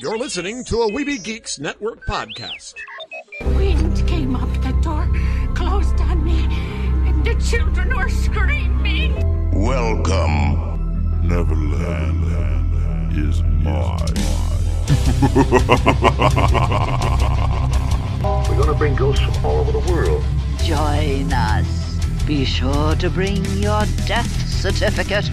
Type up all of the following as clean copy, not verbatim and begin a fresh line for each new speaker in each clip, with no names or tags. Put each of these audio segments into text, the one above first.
You're listening to a Weeby Geeks Network podcast.
Wind came up the door, closed on me, and the children were screaming.
Welcome. Neverland is mine.
We're going to bring ghosts from all over the world.
Join us. Be sure to bring your death certificate.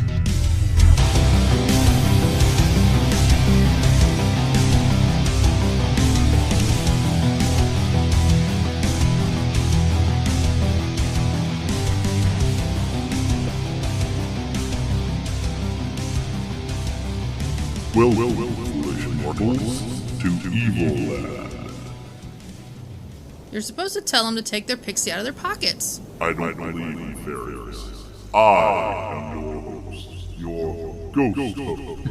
Well, foolish mortals, to Evil Land.
You're supposed to tell them to take their pixie out of their pockets.
I don't believe in fairies. I am your host, your ghost host.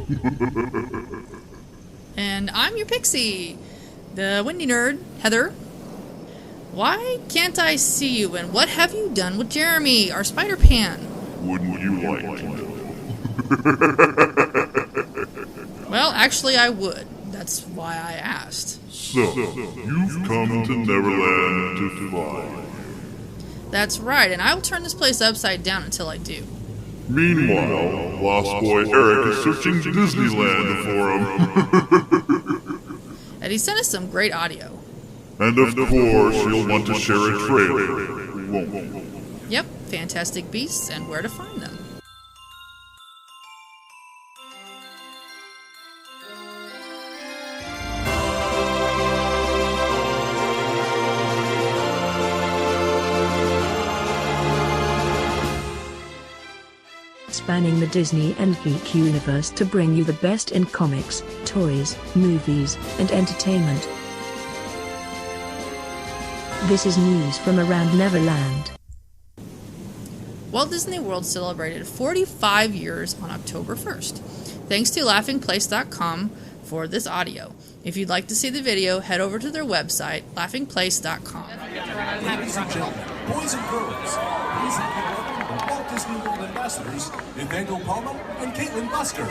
And I'm your pixie, the windy nerd, Heather. Why can't I see you, and what have you done with Jeremy, our Spider-Pan?
Wouldn't you like to know?
Well, actually I would. That's why I asked.
So, you've come to Neverland to find.
That's right, and I will turn this place upside down until I do.
Meanwhile, Lost Boy Eric is searching Disneyland for him.
And he sent us some great audio.
And of course, you'll want to share a trailer, won't you?
Yep, Fantastic Beasts and where to find them.
Spanning the Disney and geek universe to bring you the best in comics, toys, movies, and entertainment. This is news from around Neverland.
Walt Disney World celebrated 45 years on October 1st. Thanks to laughingplace.com for this audio. If you'd like to see the video, head over to their website, laughingplace.com.
Ladies and gentlemen, boys and girls, please help me welcome the Walt Disney World ambassadors, Evangeline Palmer and Caitlin Buster.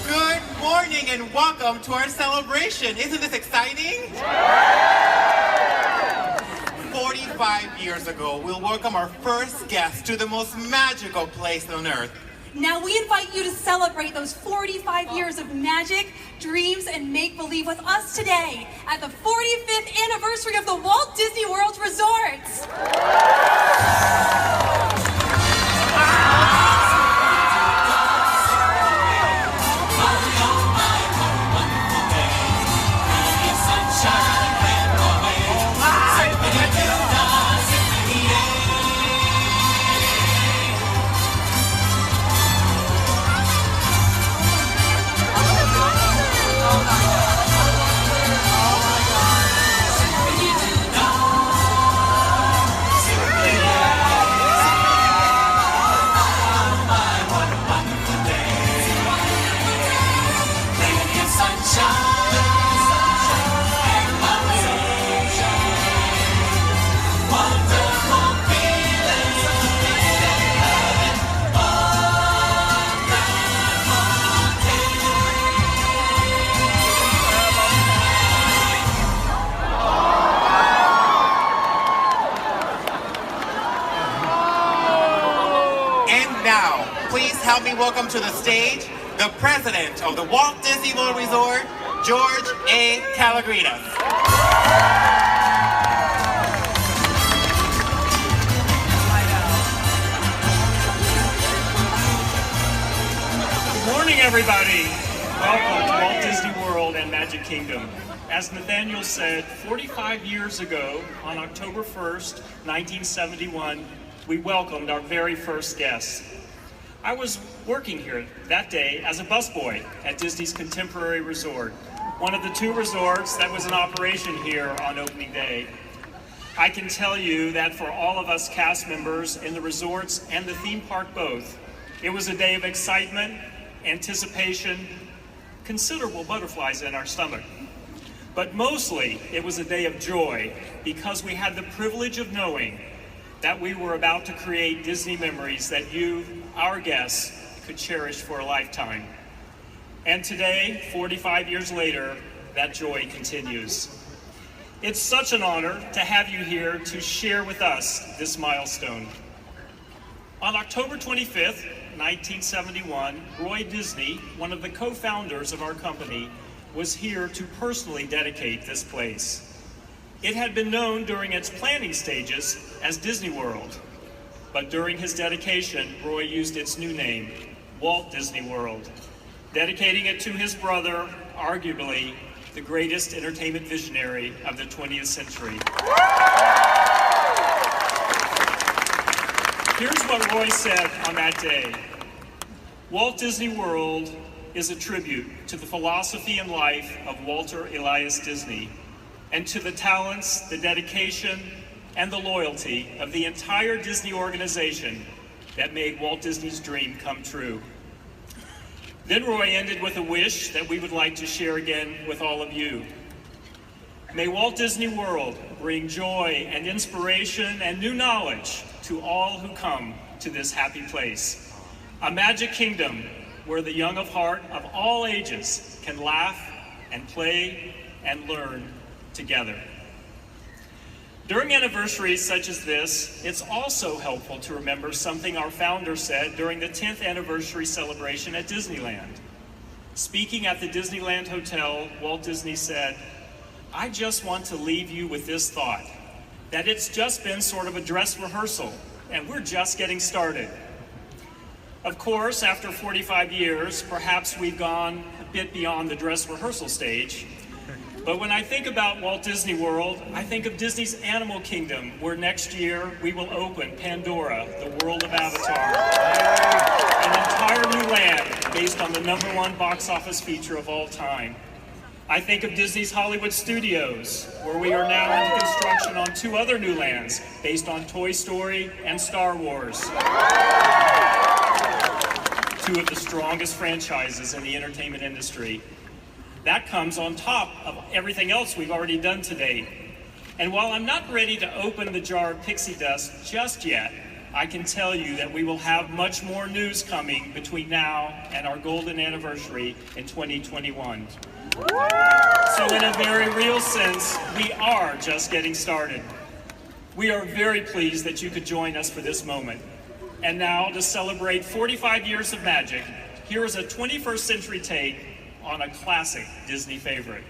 Good morning and welcome to our celebration. Isn't this exciting? 45 years ago, we'll welcome our first guest to the most magical place on earth.
Now we invite you to celebrate those 45 years of magic, dreams, and make-believe with us today at the 45th anniversary of the Walt Disney World Resorts.
Help me welcome to the stage the president of the Walt Disney World Resort, George A. Calagritas.
Good morning, everybody. Welcome to Walt Disney World and Magic Kingdom. As Nathaniel said, 45 years ago, on October 1st, 1971, we welcomed our very first guests. I was working here that day as a busboy at Disney's Contemporary Resort, one of the two resorts that was in operation here on opening day. I can tell you that for all of us cast members in the resorts and the theme park both, it was a day of excitement, anticipation, considerable butterflies in our stomach. But mostly, it was a day of joy because we had the privilege of knowing that we were about to create Disney memories that you, our guests, could cherish for a lifetime. And today, 45 years later, that joy continues. It's such an honor to have you here to share with us this milestone. On October 25th, 1971, Roy Disney, one of the co-founders of our company, was here to personally dedicate this place. It had been known during its planning stages as Disney World, but during his dedication, Roy used its new name, Walt Disney World, dedicating it to his brother, arguably the greatest entertainment visionary of the 20th century. Here's what Roy said on that day. Walt Disney World is a tribute to the philosophy and life of Walter Elias Disney, and to the talents, the dedication, and the loyalty of the entire Disney organization that made Walt Disney's dream come true. Then Roy ended with a wish that we would like to share again with all of you. May Walt Disney World bring joy and inspiration and new knowledge to all who come to this happy place. A magic kingdom where the young of heart of all ages can laugh and play and learn together. During anniversaries such as this, it's also helpful to remember something our founder said during the 10th anniversary celebration at Disneyland. Speaking at the Disneyland Hotel, Walt Disney said, "I just want to leave you with this thought, that it's just been sort of a dress rehearsal, and we're just getting started." Of course, after 45 years, perhaps we've gone a bit beyond the dress rehearsal stage. But when I think about Walt Disney World, I think of Disney's Animal Kingdom, where next year we will open Pandora, the world of Avatar, an entire new land based on the #1 box office feature of all time. I think of Disney's Hollywood Studios, where we are now into construction on 2 other new lands based on Toy Story and Star Wars. 2 of the strongest franchises in the entertainment industry. That comes on top of everything else we've already done to date. And while I'm not ready to open the jar of pixie dust just yet, I can tell you that we will have much more news coming between now and our golden anniversary in 2021. So in a very real sense, we are just getting started. We are very pleased that you could join us for this moment. And now, to celebrate 45 years of magic, here is a 21st century take on a classic Disney favorite.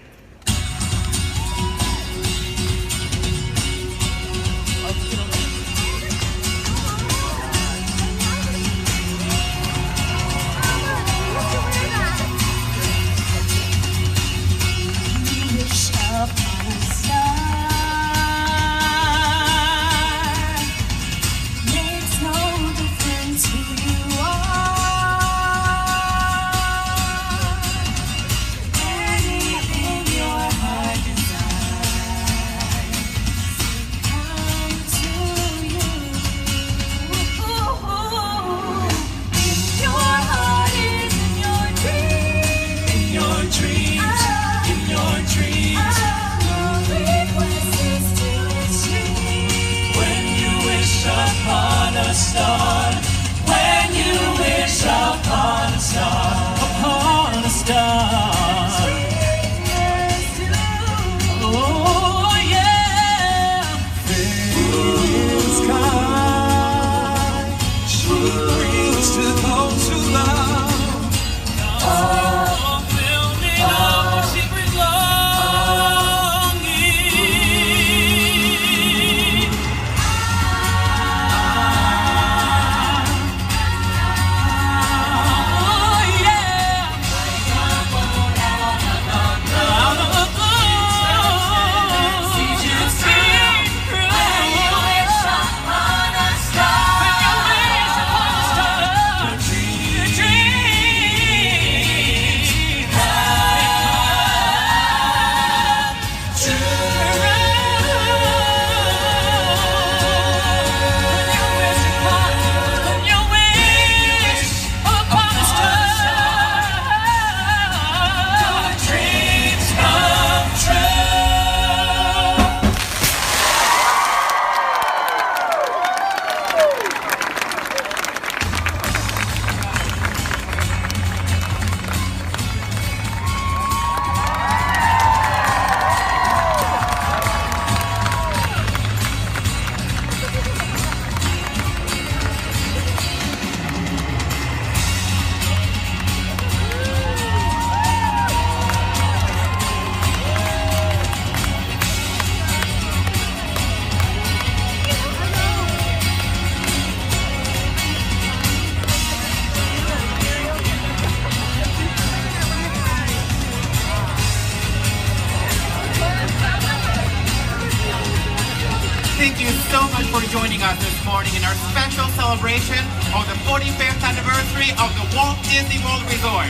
thank you so much for joining us this morning in our special celebration of the 45th anniversary of the Walt Disney World Resort.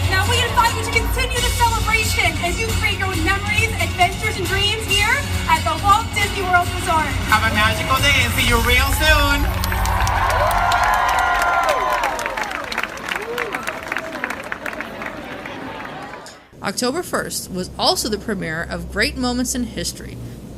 Now we invite you to continue the celebration as you create your own memories, adventures, and dreams here at the Walt Disney World Resort.
Have a magical day and see you real soon.
October 1st was also the premiere of Great Moments in History,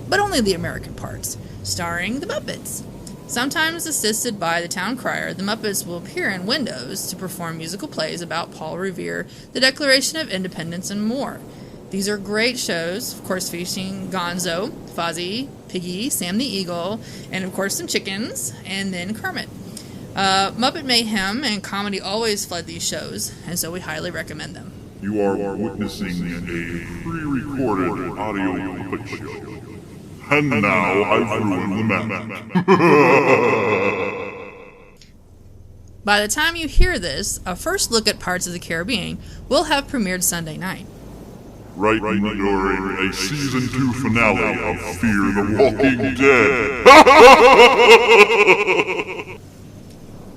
but only the American parts, starring the Muppets. Sometimes assisted by the town crier, the Muppets will appear in windows to perform musical plays about Paul Revere, the Declaration of Independence, and more. These are great shows, of course featuring Gonzo, Fozzie, Piggy, Sam the Eagle, and of course some chickens, and then Kermit. Muppet Mayhem and comedy always flood these shows, and so we highly recommend them.
You are witnessing a pre-recorded audio puppet show. And now I've ruined the map.
By the time you hear this, a first look at Pirates of the Caribbean will have premiered Sunday night.
Right during a Season 2 finale of Fear the Walking Dead.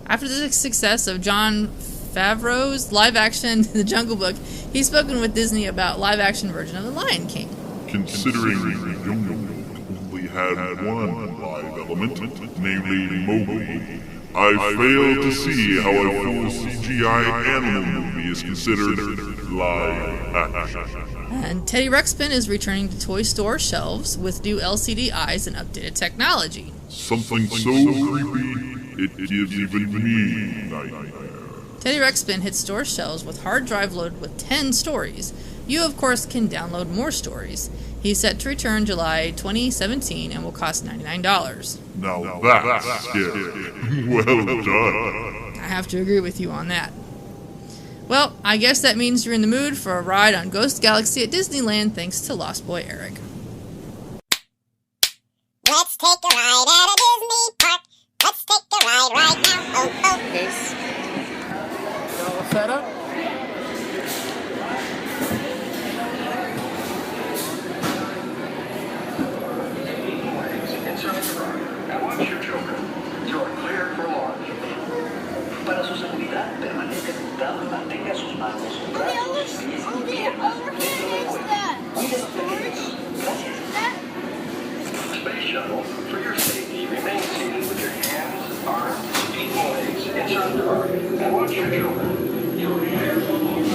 After the success of Jon Favreau's live-action The Jungle Book, he's spoken with Disney about live-action version of The Lion King.
Considering The Jungle Book only had one live element, namely Mowgli, I fail to see how a full CGI animal movie is considered live action.
And Teddy Ruxpin is returning to toy store shelves with new LCD eyes and updated technology.
Something so creepy, it gives even me nightmares.
Teddy Ruxpin hits store shelves with hard drive loaded with 10 stories. You, of course, can download more stories. He's set to return July 2017 and will cost $99.
Now that's scary. Well done.
I have to agree with you on that. Well, I guess that means you're in the mood for a ride on Ghost Galaxy at Disneyland thanks to Lost Boy Eric.
Let's take a ride at a Disney park. Let's take a ride right now. Oh, oh.
This. All set up?
And watch your children. You are cleared for launch.
Para su seguridad, permanezca sentado y mantenga sus manos, brazos, pies y piernas dentro del cuello. Cuide los pequeños. Gracias.
Space shuttle, for your safety, remain seated with your hands, arms, feet, and legs inside the car. And watch your children. You are cleared for launch.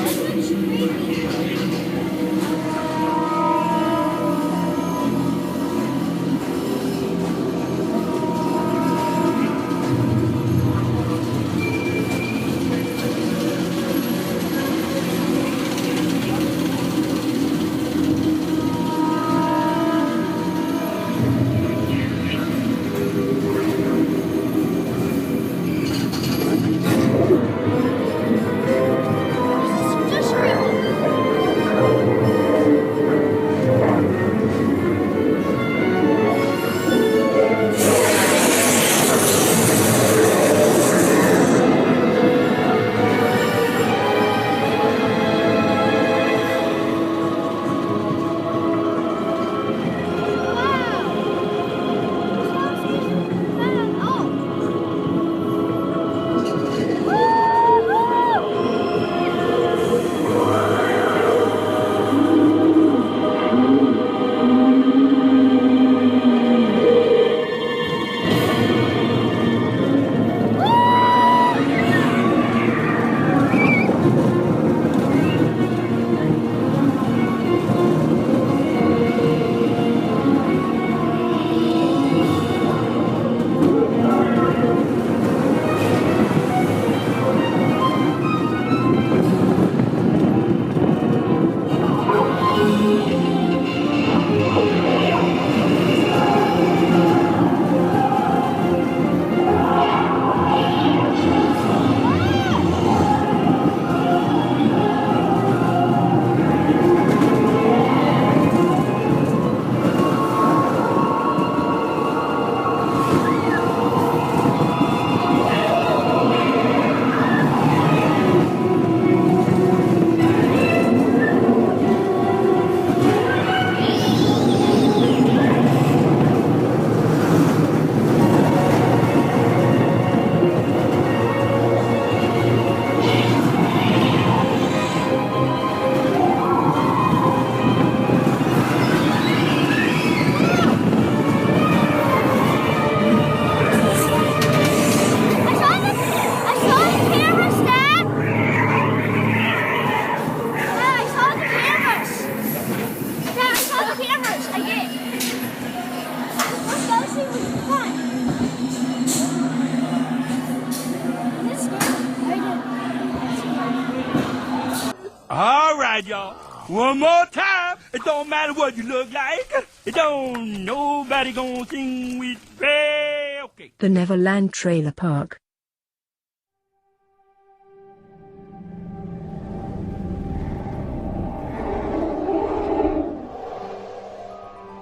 right, y'all. One more time. It don't matter what you look like. It don't nobody gonna sing with me. Okay.
The Neverland Trailer Park.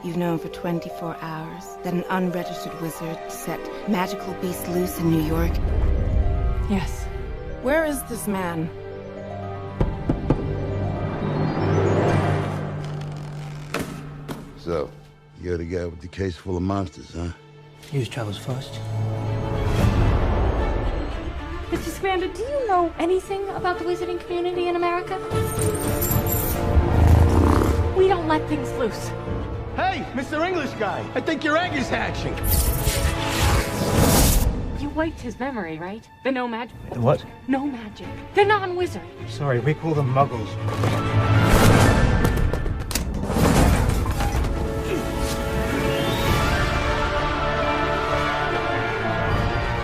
You've known for 24 hours that an unregistered wizard set magical beasts loose in New York? Yes. Where is this man?
So, you're the guy with the case full of monsters, huh?
News travels fast.
Mr. Scamander, do you know anything about the wizarding community in America? We don't let things loose.
Hey, Mr. English guy, I think your egg is hatching.
You wiped his memory, right? The no magic.
The what?
No magic. The non-wizard.
Sorry, we call them muggles.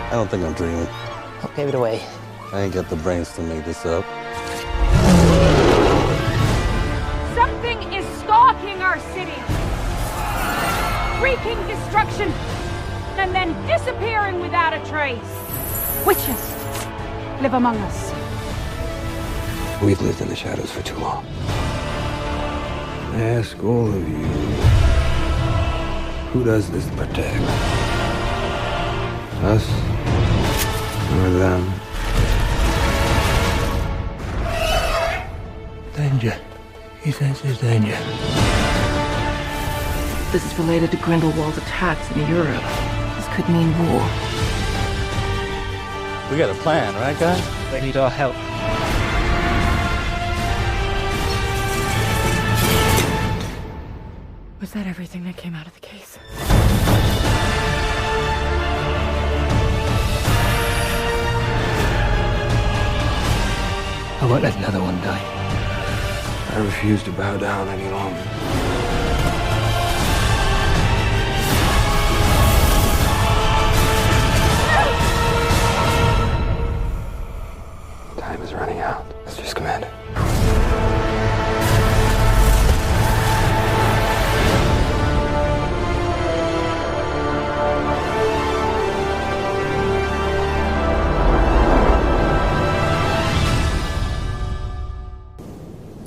I don't think I'm dreaming.
I'll give it away.
I ain't got the brains to make this up.
Something is stalking our city. Wreaking destruction. And then disappearing without a trace. Witches live among us.
We've lived in the shadows for too long. I ask all of you, who does this protect? Us or them? Danger. He senses danger.
This is related to Grindelwald's attacks in Europe. This could mean war.
We got a plan, right, guys?
They need our help.
Was that everything that came out of the case?
I won't let another one die. I refuse to bow down any longer. Time is running out, Mr. Scamander.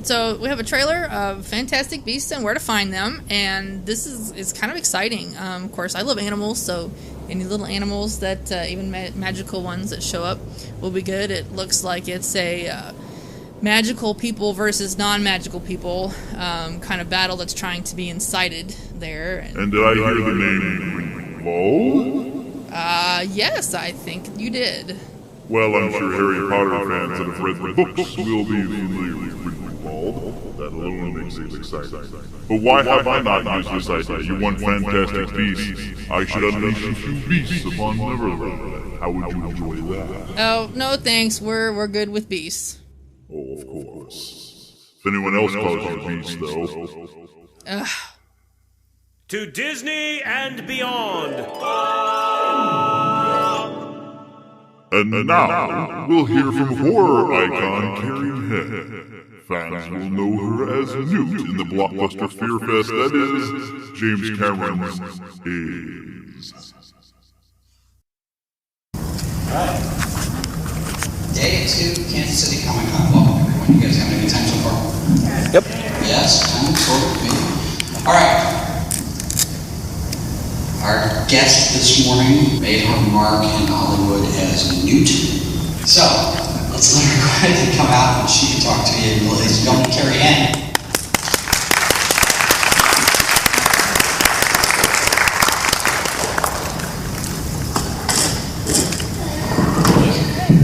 So we have a trailer of Fantastic Beasts and Where to Find Them, and this is kind of exciting. Of course, I love animals, so any little animals that, even magical ones that show up will be good. It looks like it's a magical people versus non-magical people kind of battle that's trying to be incited there.
And did I hear the name Grindelwald?
Yes, I think you did.
Well, I'm sure Harry Potter fans that have read the books will be familiar with Grindelwald. That alone makes it exciting. But why have I not used this idea? You want Fantastic Beasts? I should unleash a few beasts upon Neverland. How would you enjoy that?
Oh, no thanks. We're good with beasts.
Oh, of course. If anyone else calls you beasts, though.
To Disney and beyond.
And now, we'll hear from horror icon Carrie Henn. Fans will know her as Newt in the blockbuster Fear Fest that is James Cameron's A's.
Alright. Day 2, Kansas City Comic Con. Welcome everyone. You guys having a good time so far?
Yep.
Yes, kind of, sort of, maybe. Alright. Our guest this morning made her mark in Hollywood as Newt. So, let's let her go ahead and come out and she can talk to you. Ladies and gentlemen, Carrie Henn.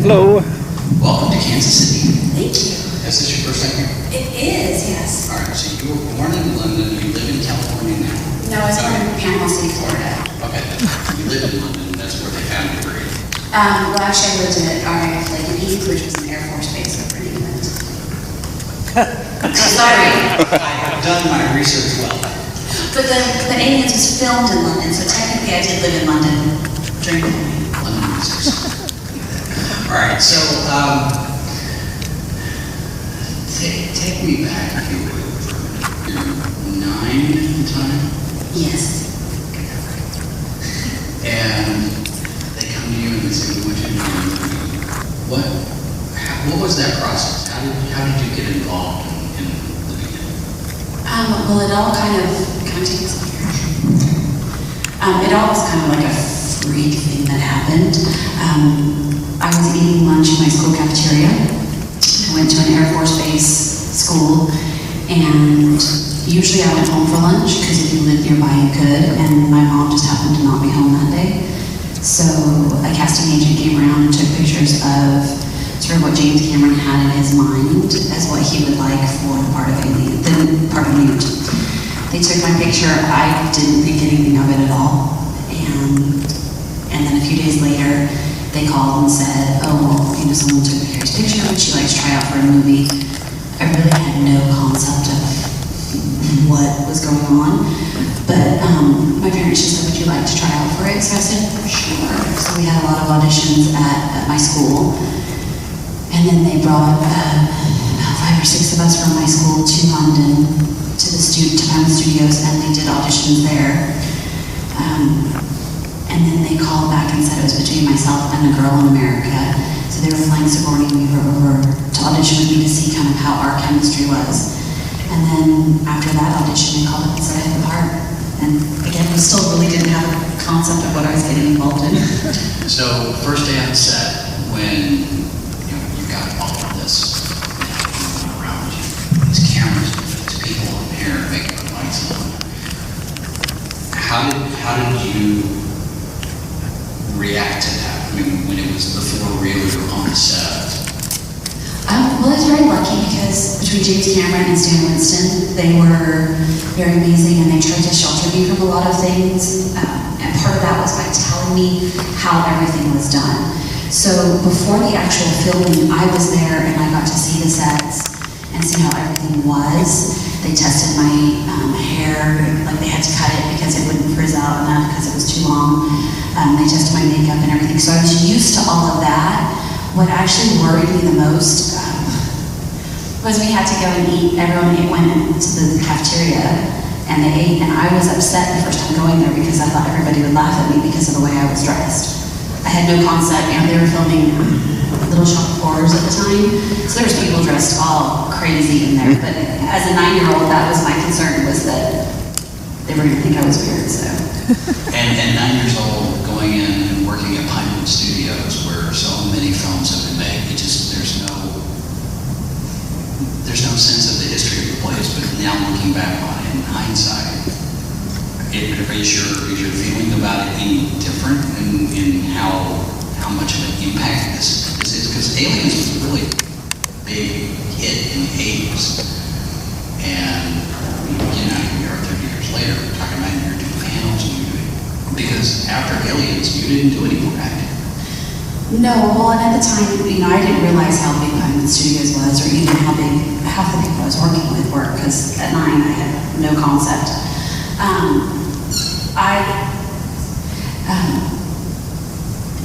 Hello.
Welcome to Kansas City.
Thank you.
Is this your first time here?
It is, yes.
Alright, so you were born in London, you live in California now.
No, I was born in Panama City, Florida.
Okay, you live in London, that's where they found you, right?
Well, actually, I lived in RAF Lake in Heath, which was an Air Force base over in England. Sorry.
I have done my research well.
But the Aliens was filmed in London, so technically I did live in London during the movie.
London research. Alright, so, Take me back, if you would. You're 9 at the time?
Yes.
And they come to you and they say, we want you to do a movie. What was that process? How did you get involved in the beginning?
Well, it all kind of takes it all was kind of like a freak thing that happened. I was eating lunch in my school cafeteria. I went to an Air Force Base school, and usually I went home for lunch, because if you lived nearby you could, and my mom just happened to not be home that day. So a casting agent came around and took pictures of sort of what James Cameron had in his mind as what he would like for the part of Newt. They took my picture. I didn't think anything of it at all. And then a few days later, they called and said, oh, well, someone took Carrie's picture. Would she like to try out for a movie? I really had no concept of what was going on. But my parents just said, would you like to try out for it? So I said, sure. So we had a lot of auditions at my school. And then they brought about 5 or 6 of us from my school to London, to Fandom Studios, and they did auditions there. And then they called back and said it was between myself and a girl in America. So they were flying Sigourney Weaver over to audition with me to see kind of how our chemistry was. And then after that audition, they called up and said I had the part. And again, we still really didn't have a concept of what I was getting involved in.
So first day on set, when you've got all of this around you, these cameras, these people in hair, makeup, and lights on. How did you react to that? I mean, when it was before really you were on the set?
Well, I was very lucky because between James Cameron and Stan Winston, they were very amazing, and they tried to shelter me from a lot of things. And part of that was by telling me how everything was done. So before the actual filming, I was there and I got to see the sets and see how everything was. They tested my hair, like they had to cut it because it wouldn't frizz out enough because it was too long. They tested my makeup and everything. So I was used to all of that. What actually worried me the most was we had to go and eat. Everyone went into the cafeteria and they ate, and I was upset the first time going there because I thought everybody would laugh at me because of the way I was dressed. I had no concept. They were filming Little Shop of Horrors at the time, so there was people dressed all crazy in there. But as a 9-year-old, that was my concern, was that they were going to think I was weird. So.
And 9 years old, going in and working at Fandom Studios, where so many films have been made, there's no sense of the history of the place. But now looking back on it in hindsight, is your feeling about it any different in how much of an impact this is? Because Aliens was a really big hit in the 80s. And we are 30 years later, we're talking about you're doing panels, because after Aliens, you didn't do any more acting.
No, well, and at the time, I didn't realize how big Fandom Studios was, or even how big half the people I was working with were, because at 9 I had no concept.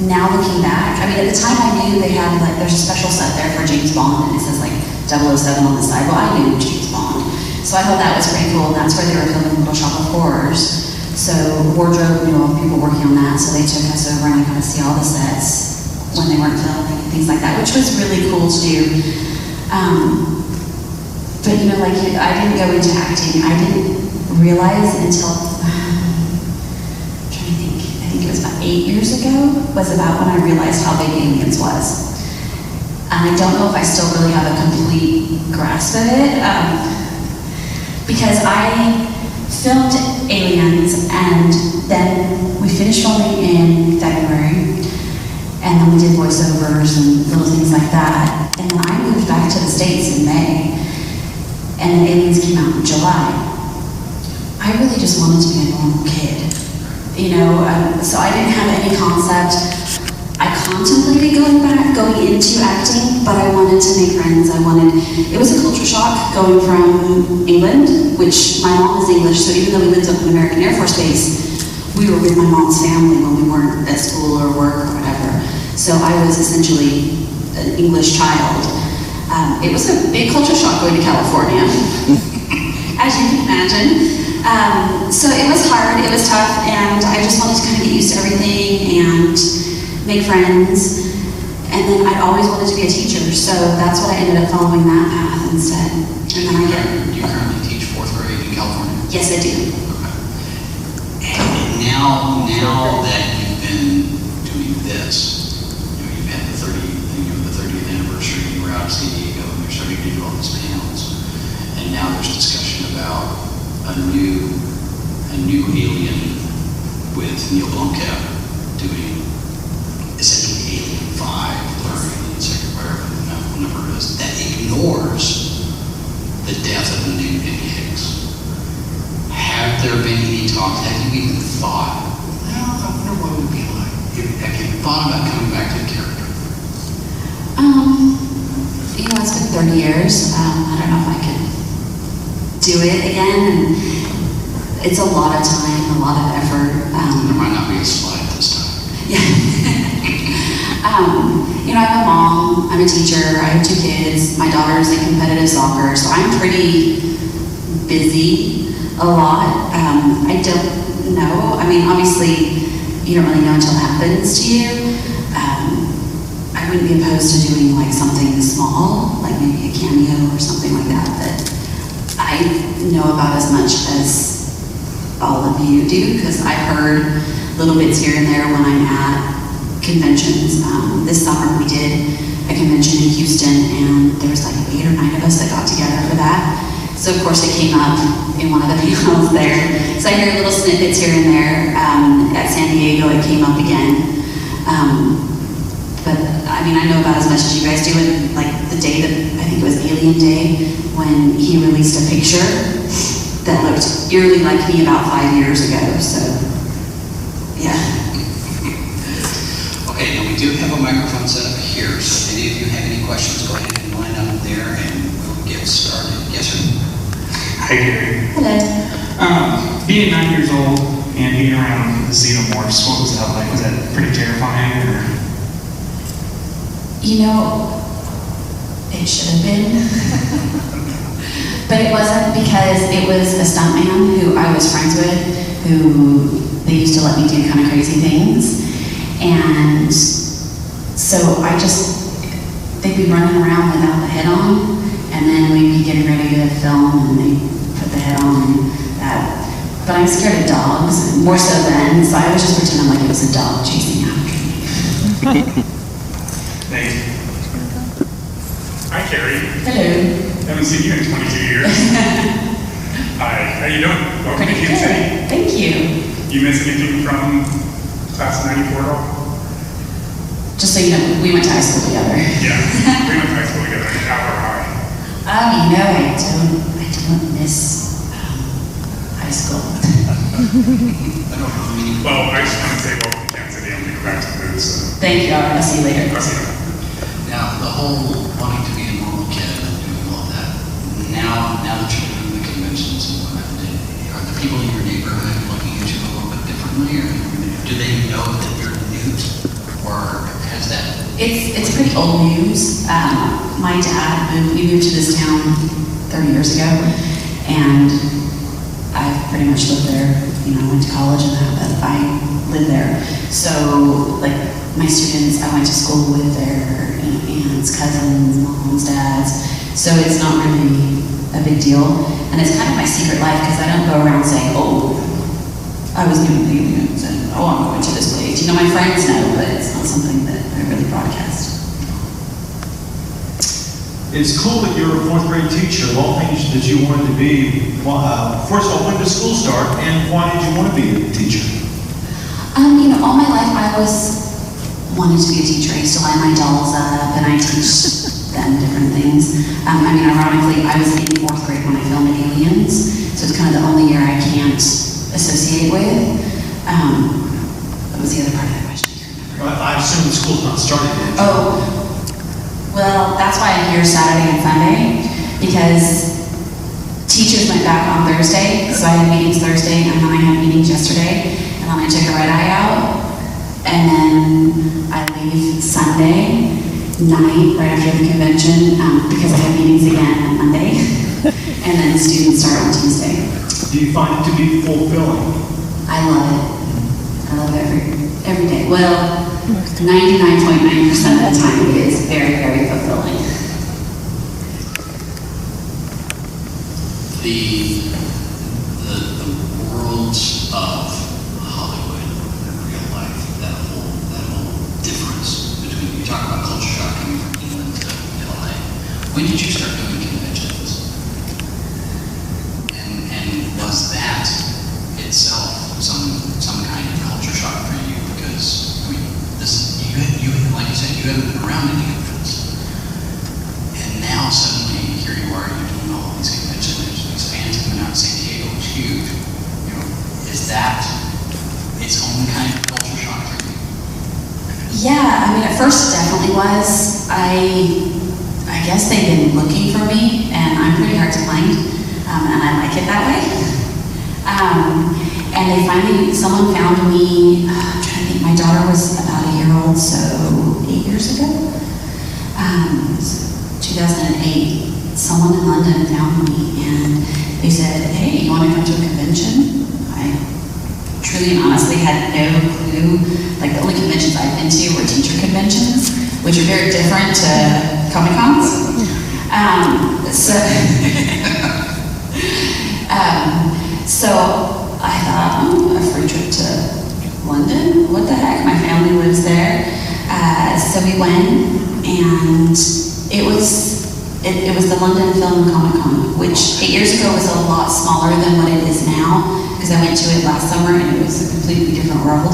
Now looking back, at the time I knew they had, there's a special set there for James Bond, and it says 007 on the side. Well, I knew James Bond. So I thought that was pretty cool, and that's where they were filming Little Shop of Horrors. So wardrobe, all the people working on that, so they took us over and I got to see all the sets when they weren't filming, things like that, which was really cool to do. But I didn't go into acting. I didn't realize until, I'm trying to think, I think it was about 8 years ago, was about when I realized how big Aliens was. And I don't know if I still really have a complete grasp of it, because I filmed Aliens, and then we finished filming in February, and then we did voiceovers and little things like that. And then I moved back to the States in May, and then Aliens came out in July. I really just wanted to be a normal kid, so I didn't have any concept. I contemplated going into acting, but I wanted to make friends. It was a culture shock going from England, which my mom is English, so even though we lived up in American Air Force Base, we were with my mom's family when we weren't at school or work or whatever. So I was essentially an English child. It was a big culture shock going to California, as you can imagine. So it was hard, it was tough, and I just wanted to kind of get used to everything and make friends. And then I'd always wanted to be a teacher, so that's what I ended up following that path instead. And then
Do you currently teach 4th grade in California?
Yes, I do.
Okay. And now that you've been doing this, you've had the 30th anniversary, you were out of San Diego, and you're starting to do all these panels, and now there's discussion about a new alien with Neil Blomkamp doing essentially Alien 5 or Alien 6 or whatever the number is, that ignores the death of the named Eddie Hicks. Have there been any talks? Have you even thought, well, I wonder what it would be like? Have you thought about coming back to the character?
It's been 30 years. I don't know if I could do it again. And it's a lot of time, a lot of effort.
There might not be a slide this time.
I'm a mom, I'm a teacher, I have 2 kids, my daughter's in competitive soccer, so I'm pretty busy a lot. I don't know, obviously you don't really know until it happens to you. I wouldn't be opposed to doing like something small, like maybe a cameo or something like that, but I know about as much as all of you do, because I've heard little bits here and there when I'm at conventions. This summer we did a convention in Houston, and there was like 8 or 9 of us that got together for that. So of course it came up in one of the panels there. So I hear little snippets here and there. At San Diego it came up again. But I know about as much as you guys do. And like the day that, I think it was Alien Day, when he released a picture that looked eerily like me about 5 years ago. So yeah.
Okay, now we do have a microphone set up here, so if any of you have any questions, go ahead and line up there and we'll get started. Yes, sir?
Hi, Carrie.
Hello.
Being 9 years old and being around the xenomorphs, what was that like? Was that pretty terrifying? Or?
It should have been. But it wasn't, because it was a stuntman who I was friends with, who they used to let me do kind of crazy things. And so they'd be running around without the head on, and then we'd be getting ready to film, and they'd put the head on and that. But I'm scared of dogs, more so then, so I was just pretending like it was a dog chasing after me.
Thank you. Hi, Carrie.
Hello.
Haven't seen you in 22 years. Hi, how you doing? Welcome to Kansas City.
Thank you.
You miss anything from class of 94 at all?
Just so you know, we went to high school together.
Yeah, we went to high school together in Calvert High.
I don't miss high school.
Well, I just want to say welcome to Kansas City. I'm going to go back to the booth. So.
Thank you. I'll see you later.
I'll see you later.
Now, the whole wanting to be a normal kid and doing all that, now that you're doing the conventions and whatnot, are the people in your neighborhood looking at you a little bit differently, or do they know that you're Newt, or has that?
It's pretty old news. My dad we moved to this town 30 years ago, and I've pretty much lived there. I went to college and that, but I live there. So, like, my students, I went to school with their aunts, cousins, moms, dads. So it's not really a big deal. And it's kind of my secret life, because I don't go around saying, oh, I was doing aliens, and oh, I'm going to this place. My friends know, but it's not something that I really broadcast.
It's cool that you're a 4th grade teacher. Of all things that you wanted to be, first of all, when did school start, and why did you want to be a teacher?
All my life I wanted to be a teacher. I used to line my dolls up, and I teach them different things. Ironically, I was in 4th grade when I filmed Aliens, so it's kind of the only year I can't associate with. What was the other part of that question?
I assume the school's not started yet.
Oh, well, that's why I'm here Saturday and Sunday, because teachers went back on Thursday, so I had meetings Thursday, and then I had meetings yesterday, and then I took a red eye out, and then I leave Sunday. night right after the convention because I have meetings again on Monday, and then the students start on Tuesday.
Do you find it to be fulfilling?
I love it. I love it every day. Well, 99.9% of the time it is very, very fulfilling.
The worlds of Hollywood in real life, that whole difference between, you talk about culture shock coming from England to LA. When did you start doing conventions? And was that itself some kind of culture shock for you? Because I mean, you like you said, you haven't been around any conventions, and now suddenly here you are, you're doing all these conventions. There's these fans coming out. San Diego is huge. You know, is that its own kind of culture shock for you?
Yeah, I mean, at first it definitely was. I guess they've been looking for me, and I'm pretty hard to find, and I like it that way. And they finally, someone found me, I'm trying to think, my daughter was about a year old, so 8 years ago, 2008. Someone in London found me, and they said, hey, you want to come to a convention? I truly and honestly had no clue. Like, the only conventions I've been to were teacher conventions, which are very different to Comic-Cons. So I thought, oh, a free trip to London? What the heck? My family lives there. So we went, and it was the London Film and Comic-Con, which 8 years ago was a lot smaller than what it is now, because I went to it last summer and it was a completely different world.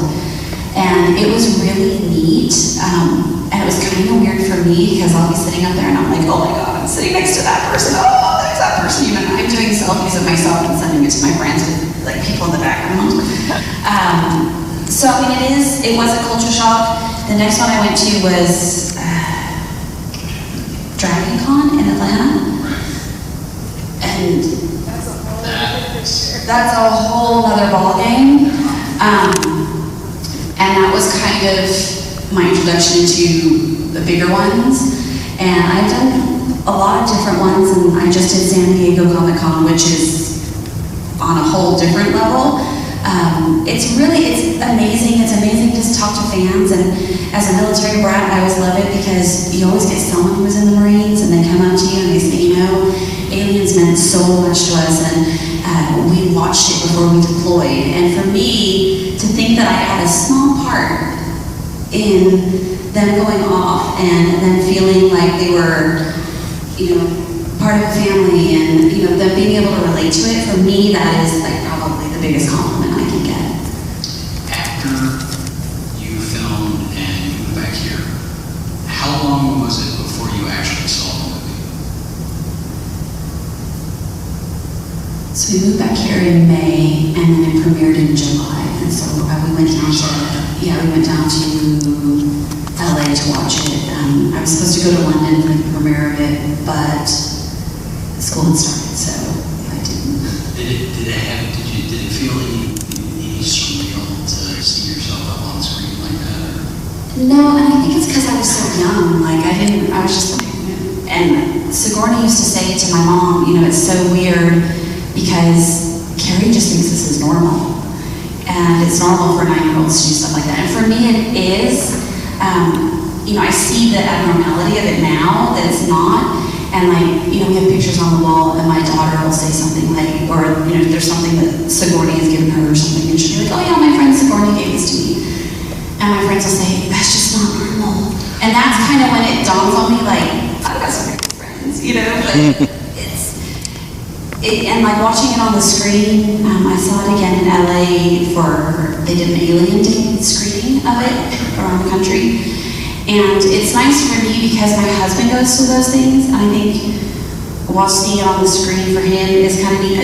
And it was really neat, and it was kind of weird for me, because I'll be sitting up there and I'm like, oh my god, I'm sitting next to that person, oh, there's that person, even I'm doing selfies of myself and sending it to my friends with like people in the background. So I mean, it was a culture shock. The next one I went to was Dragon Con in Atlanta, and that's a whole other ballgame. And that was kind of my introduction to the bigger ones. And I've done a lot of different ones, and I just did San Diego Comic-Con, which is on a whole different level. It's amazing. It's amazing just to talk to fans, and as a military brat, I always love it because you always get someone who was in the Marines, and they come up to you and they say, you know, aliens meant so much to us, and we watched it before we deployed. And for me, to think that I had a small part in them going off and then feeling like they were, you know, part of a family, and you know, them being able to relate to it, for me, that is like probably the biggest compliment I can get.
After you filmed and you moved back here, how long was it before you actually saw the movie?
So we moved back here in May, and then it premiered in July. And so we went down to LA to watch it. I was supposed to go to London for the premiere of it, but school had started, so I didn't. Did it feel any surreal to see yourself up on screen like that? No, and I think it's because I was so young. Like I was just like, and Sigourney used to say to my mom, you know, it's so weird because Carrie just thinks this is normal. And it's normal for 9-year-olds to do stuff like that. And for me, it is. You know, I see the abnormality of it now, that it's not. And like, you know, we have pictures on the wall, and my daughter will say something like, or, you know, there's something that Sigourney has given her or something, and she'll be like, oh yeah, my friend Sigourney gave this to me. And my friends will say, that's just not normal. And that's kind of when it dawns on me, like, I've got some good friends, you know, but and like watching it on the screen, I saw it again in LA they did an Alien Day screening of it around the country. And it's nice for me because my husband goes to those things, and I think watching it on the screen for him is kind of neat.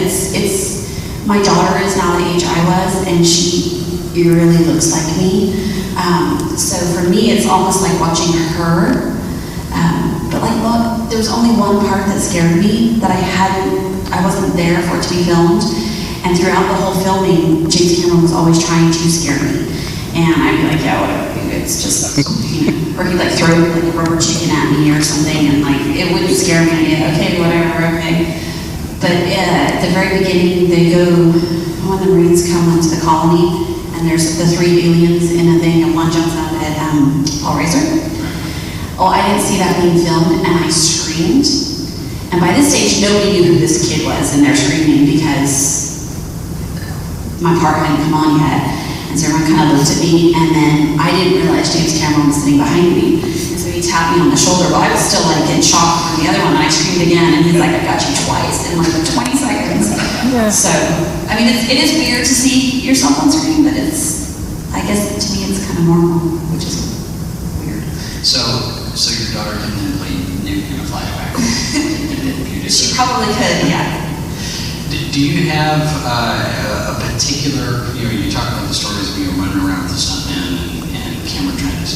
My daughter is now the age I was, and she eerily looks like me. So for me, it's almost like watching her. But like, look, there was only one part that scared me that I wasn't there for it to be filmed. And throughout the whole filming, James Cameron was always trying to scare me. And I'd be like, yeah, whatever, dude, it's just, you know. Or he'd like throw like a rubber chicken at me or something, and like, it wouldn't scare me. Okay, whatever, okay. But at the very beginning, they go, when the Marines come into the colony, and there's the 3 aliens in a thing, and one jumps out at Paul Reiser. Oh, I didn't see that being filmed, and I screamed. And by this stage, nobody knew who this kid was, and they're screaming because my part hadn't come on yet. And so everyone kind of looked at me, and then I didn't realize James Cameron was sitting behind me. And so he tapped me on the shoulder, but I was still like getting shocked from the other one, and I screamed again, and he's like, I got you twice in like 20 seconds. Yeah. So, I mean, it is weird to see yourself on screen, but it's, I guess to me it's kind of normal, which is weird.
So your daughter can then play Newt in a flashback.
She probably could, yeah.
Do you have a particular, you know, you talk about the stories of you running around with the stuntman and Cameron trying to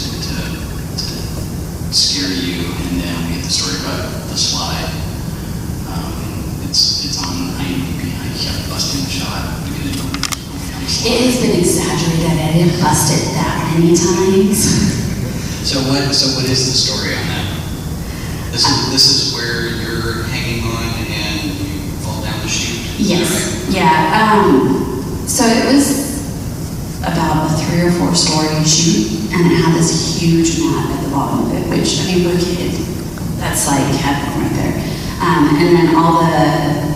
scare you, and then we get the story about the slide. It's on IMDb. I kept busting the shot because
it has been exaggerated. I didn't bust it that many times.
So what is the story on that? This is where you're hanging on and you fall down the chute?
Yes.
Right?
Yeah. So it was about a 3 or 4 story chute, and it had this huge mat at the bottom of it, which, I mean, we're kids. That's like heaven right there. And then all the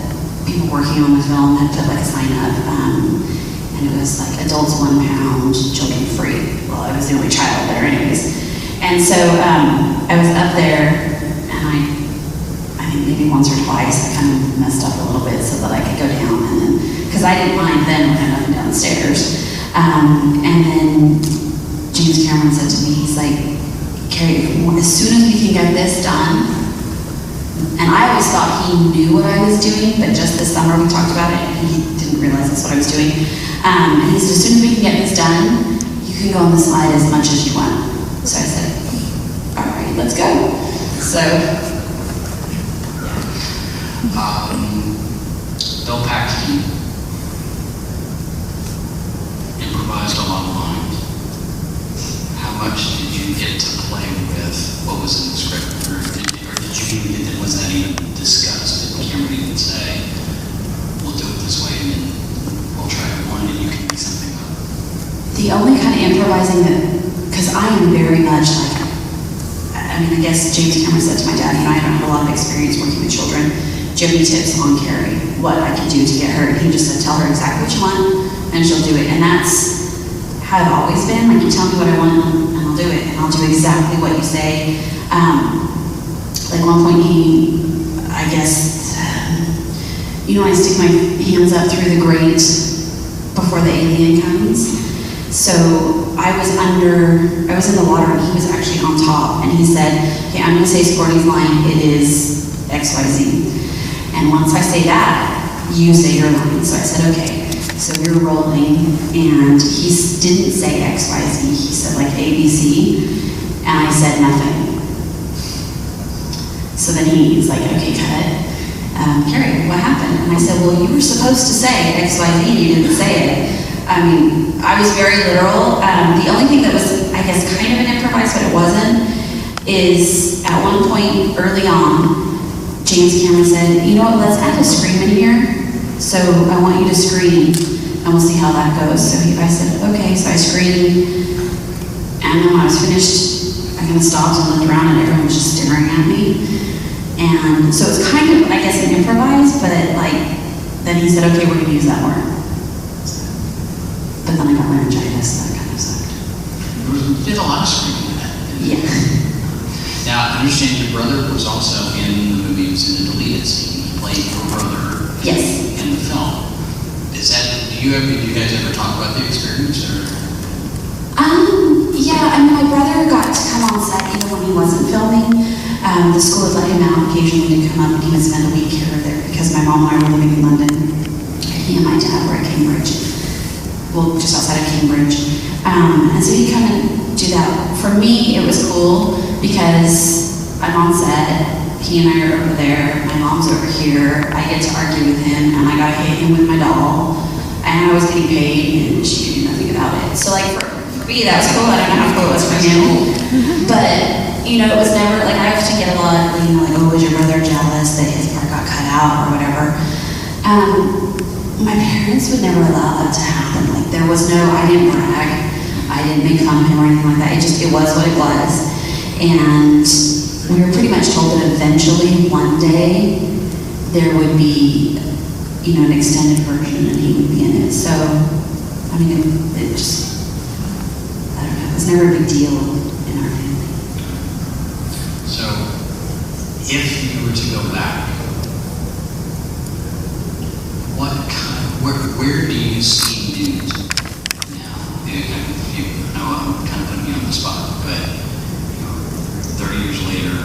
people working on the film had put like a sign up, and it was like adults £1, children free. Well, I was the only child there anyways. And so I was up there, and I think maybe once or twice I kind of messed up a little bit so that I could go down, and then, because I didn't mind then when I went down the stairs. And then James Cameron said to me, he's like, Carrie, as soon as we can get this done, and I always thought he knew what I was doing, but just this summer we talked about it, and he didn't realize that's what I was doing. And he said, as soon as we can get this done, you can go on the slide as much as you want. So I said, all right, let's go. So,
Bill Paxton improvised a lot of lines. How much did you get to play with what was in the script? Or was that even discussed? Did Cameron even say, we'll do it this way, and then we'll try one, and you can make something up?
The only kind of improvising that, because I am very much like, I mean, I guess James Cameron said to my dad, you know, I don't have a lot of experience working with children. Do you have any tips on Carrie, what I can do to get her? And he just said, tell her exactly what you want, and she'll do it. And that's how I've always been. Like, you tell me what I want, and I'll do it. And I'll do exactly what you say. Like one point I guess, you know, I stick my hands up through the grate before the alien comes. So I was in the water, and he was actually on top, and he said, okay, I'm gonna say Sporty's line, it is XYZ. And once I say that, you say your line. So I said, okay. So we were rolling, and he didn't say XYZ, he said like ABC, and I said nothing. So then he's like, okay, cut. Carrie, what happened? And I said, well, you were supposed to say XYZ, you didn't say it. I mean, I was very literal. The only thing that was, I guess, kind of an improvise, but it wasn't, is at one point early on, James Cameron said, you know what, let's add a scream in here. So I want you to scream, and we'll see how that goes. So I said, okay, so I screamed, and then when I was finished, I kind of stopped and looked around, and everyone was just staring at me. And so it's kind of, I guess, an improvise, but like, then he said, okay, we're gonna use that word. But then I got laryngitis, that kind of sucked.
You did a lot of screaming in that.
Yeah.
Now, I understand your brother was also in the movie, he was in the deleted scene. He played your brother in the film. Is that, do you guys ever talk about the experience, or?
Yeah, I mean, my brother got to come on set even when he wasn't filming. The school would let him out occasionally to come up, and he would spend a week here or there because my mom and I were living in London. He and my dad were at Cambridge. Well, just outside of Cambridge. And so he'd come and do that. For me, it was cool because I'm on set, he and I are over there, my mom's over here, I get to argue with him, and I got to hit him with my doll, and I was getting paid, and she could do nothing about it. So like, for For me, that was cool. I don't know how cool it was for him. But, you know, it was never, like, I often get a lot, you know, like, oh, was your brother jealous that his part got cut out or whatever? My parents would never allow that to happen. Like, there was no, I didn't brag. I didn't make fun of him or anything like that. It was what it was. And we were pretty much told that eventually, one day, there would be, you know, an extended version and he would be in it. So, I mean, it just, I don't know, it was never a big deal in our family.
So, if you were to go back, where do you see Newt now? I know I'm kind of putting you on the spot, but, you know, 30 years later,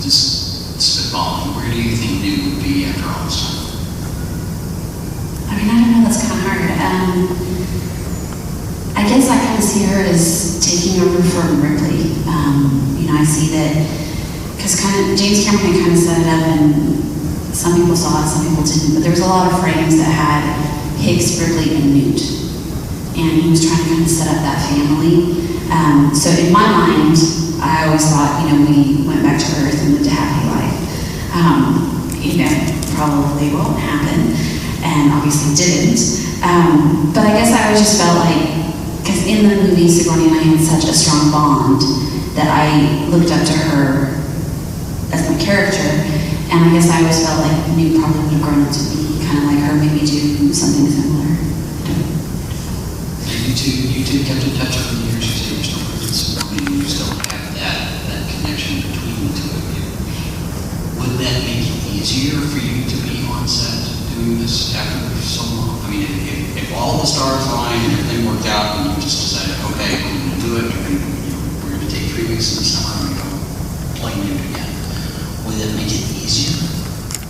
just spitballing, where do you think Newt would be after all this time?
I mean, I don't know, that's kind of hard. I guess I kind of see her as taking over from Ripley. You know, I see that, because kind of, James Cameron kind of set it up, and some people saw it, some people didn't, but there was a lot of frames that had Hicks, Ripley, and Newt. And he was trying to kind of set up that family. So in my mind, I always thought, you know, we went back to Earth and lived a happy life. You know, probably won't happen, and obviously didn't. But I guess I always just felt like, because in the movie, Sigourney and I had such a strong bond that I looked up to her as my character, and I guess I always felt like Newt probably would have grown up to be kind of like her, maybe do something similar.
You two kept in touch over the years. You say you're still friends. I mean, you still have that connection between the two of you. Would that make it easier for you to be on set doing this after so long? I mean, if all the stars aligned and everything worked out, and you just decided, okay, we're going to do it. We're going to take 3 weeks in the summer and go play Newt again. Would that make it easier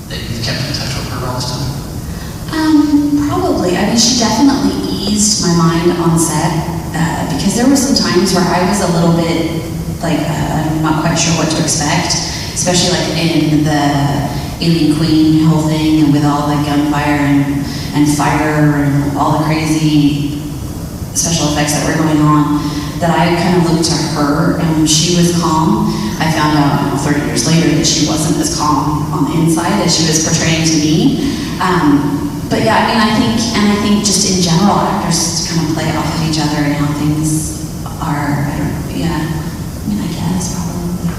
that you've kept in touch with her all this time?
Probably. I mean, she definitely eased my mind on set because there were some times where I was a little bit like, I'm not quite sure what to expect, especially like in the Alien Queen whole thing and with all the gunfire and fire and all the crazy special effects that were going on, that I kind of looked to her, and when she was calm, I found out 30 years later that she wasn't as calm on the inside as she was portraying to me. But yeah, I mean, I think just in general, actors kind of play off of each other and how things are, I mean, I guess probably.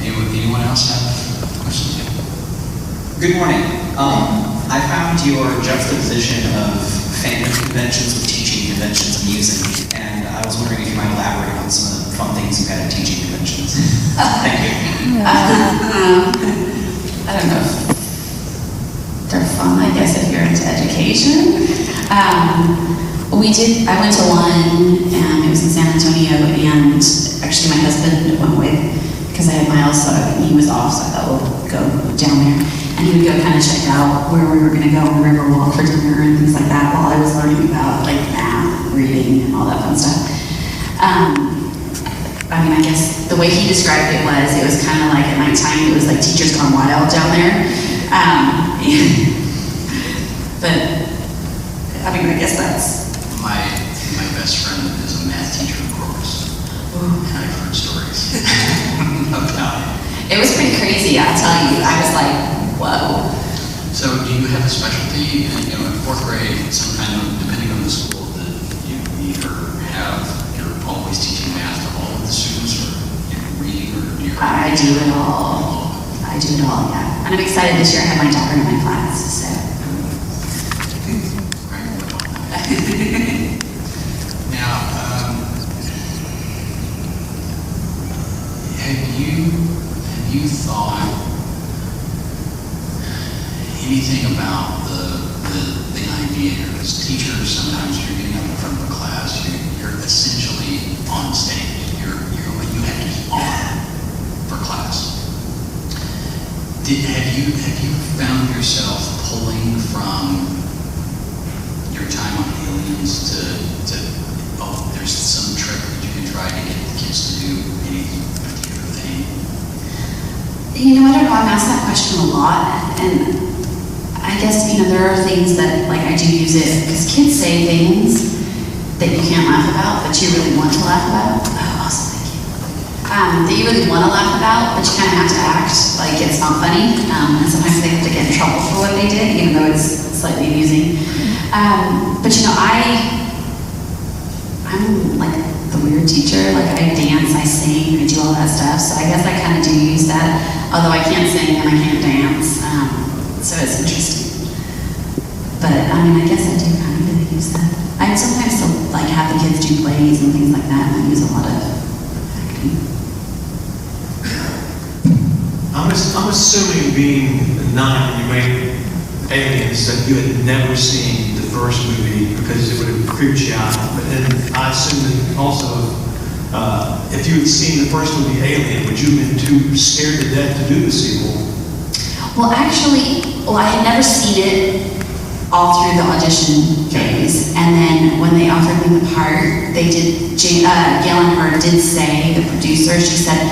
Anyone else have questions?
Good morning. I found your juxtaposition of fandom conventions with teaching conventions amusing, and I was wondering if you might elaborate on some of the fun things you've had at teaching conventions. Thank you.
I don't know if they're fun, I guess, if you're into education. I went to one, and it was in San Antonio, and actually my husband went with, because I had Miles, so he was off, so I thought we'll go down there. And he would go kind of check out where we were going to go on the Riverwalk for dinner and things like that while I was learning about like math, reading, and all that fun stuff. I mean, I guess the way he described it was kind of like at nighttime, it was like teachers gone wild down there. But, I mean, I guess that's...
My best friend is a math teacher, of course. And I've heard stories about it.
It was pretty crazy, I'll tell you. I was like, whoa.
So do you have a specialty, you know, in 4th grade, some kind of, depending on the school, that you either have, you're always teaching math to all of the students, or you're reading, or you're...
I do it all. I do it all, yeah. And I'm excited this year. I have my daughter in my class, so.
Now, have you thought anything about the idea here? As teachers, sometimes you're getting up in front of a class, you're essentially on stage. You have to be on for class. Have you found yourself pulling from your time on Aliens to there's some trick that you can try to get the kids to do any particular thing?
You know, I don't know, I'm asked that question a lot, and I guess, there are things that, like, I do use it, because kids say things that you can't laugh about, but you really want to laugh about. Oh, awesome, thank you. That you really want to laugh about, but you kind of have to act like it's not funny. And sometimes they have to get in trouble for what they did, even though it's slightly amusing. But I'm like the weird teacher. Like, I dance, I sing, I do all that stuff. So I guess I kind of do use that, although I can't sing and I can't dance. So it's interesting. But I guess I do kind of really use that. I sometimes still like have the kids do plays and things like that, and I use a lot of acting.
I'm assuming, being a nun, you made Aliens, that you had never seen the first movie because it would have creeped you out. And I assume that also, if you had seen the first movie, Alien, would you have been too scared to death to do the sequel?
Well, actually, I had never seen it all through the audition phase, and then when they offered me the part, they did. Gail and her did say, the producer, she said,